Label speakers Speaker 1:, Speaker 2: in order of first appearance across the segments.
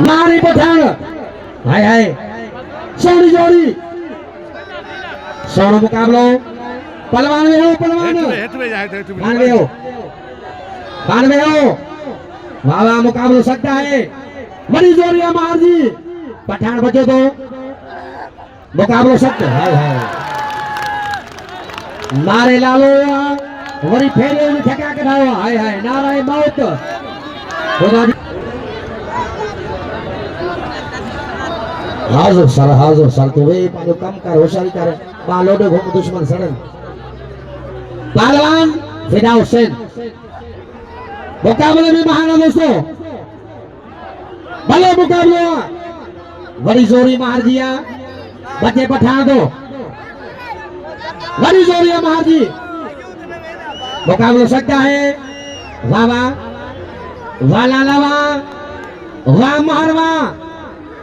Speaker 1: मारी पठान हाय हाय सोनी जोड़ी सोनो मुकाबलो पहलवान में हो पहलवान बानवे हो वाह वाह मुकाबलो सकता है बड़ी जोरिया महाराजी पठान बचे तो मुकाबलो सकता है मारे लालो वरी फेरे में ठका कढ़ायो हाय हाय नारायण मौत खुदा हाजो सर तो वे पालो कम कर होशियारी कर बालोडे घूम दुश्मन सड़न पहलवान फिदा हुसैन मुकाबले में महाना दोस्तों भले मुकाबला बड़ी जोरी मार दिया बच्चे पठान दो बड़ी जोरी मार दी मुकाबला सकता है वाह वाह लालावा वाह मारवा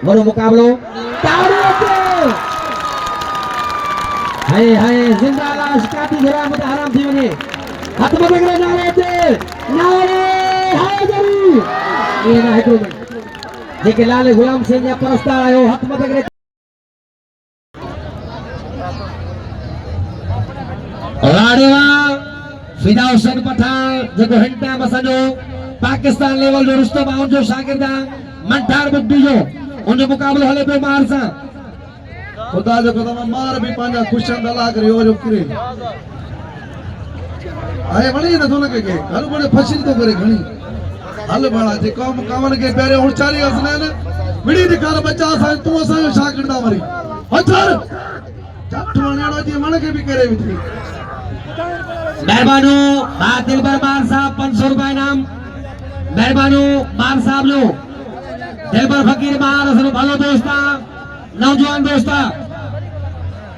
Speaker 1: बड़ो मुकाबलो हाय हाय जिंदा लाश काटी घरा में आराम थी वने हाथ में पकड़े नारे हाजरी ये ना हिकड़ो जेके लाल गुलाम सिंह या परस्ता आयो हाथ में पकड़े राडेवा फिदा हुसैन पठान जेको हिंटा मसजो पाकिस्तान लेवल जो रुस्तम आउन जो शागिर्दा मंठार बुड्डी जो उन मुकाबलो हले पे मार सा खुदा जो कदम मार भी पांजा खुशन दला करे ओ जो करे आए वणी न दोन के हर बड़े फसिल तो करे घणी हल बड़ा जे कौम कावन के पेरे उचारी असने न विड़ी दिखार बच्चा सा तू सा शागिर्दा मरी हथर जट वणेड़ो जी मन के भी करे विथी मेहरबानो बातिल बरमान साहब 500 रुपए इनाम मेहरबानो मान साहब लो दिलबर फकीर मार असरो भलो दोस्ता नौजवान दोस्ता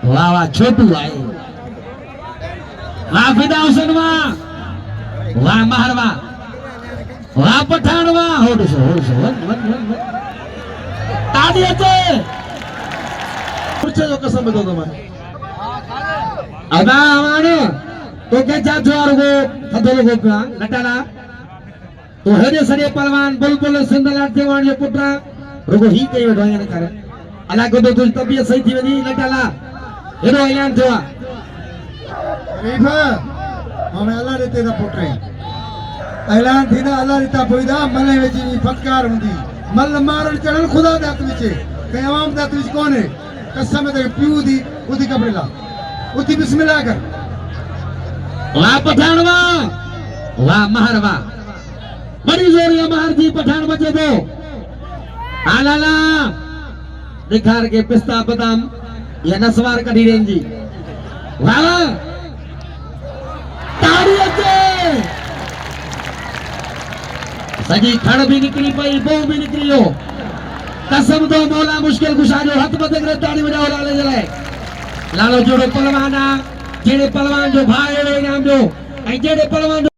Speaker 1: वाह वाह छोटू आए वाह फिदा हुसैन वाह महरवा वाह पठान वाह होड़ वन ताड़ी अचे कुछ जो कसम दो तुम्हारे अदा हमारे तो क्या चाहते हो को थदोलो को का नटाला तो हेरे सरे पहलवान बुलबुल सिंधलाट देवान जो पुत्रा रुको ही कई वडो ने करे अला को तो तुझ तबीयत सही थी वनी नटाला हेरो ऐलान थवा रीफा हमें अल्लाह रे तेरा पुत्र ऐलान थी ना अल्लाह रीता पोइदा मले वेची फटकार हुंदी मल मारन चढ़न खुदा दात विचे के आवाम दात विच कौन है कसम ते पीऊ दी उदी कबरेला उदी बिस्मिल्लाह कर वाह पठान वाह महरवा बड़ी जोरिया मार दी पठान बचे दो आलाला दिखार के पिस्ता बादाम या नसवार कढ़ी रेंजी वाला ताड़ी अचे सजी खड़ भी निकली पई बो भी निकली हो कसम दो मौला मुश्किल गुशारो हथ मत करे ताड़ी बजाओ लाले जलाए लालो जोड़ो पहलवाना जेड़े पहलवान जो भाई इनाम जो जेड़े पहलवान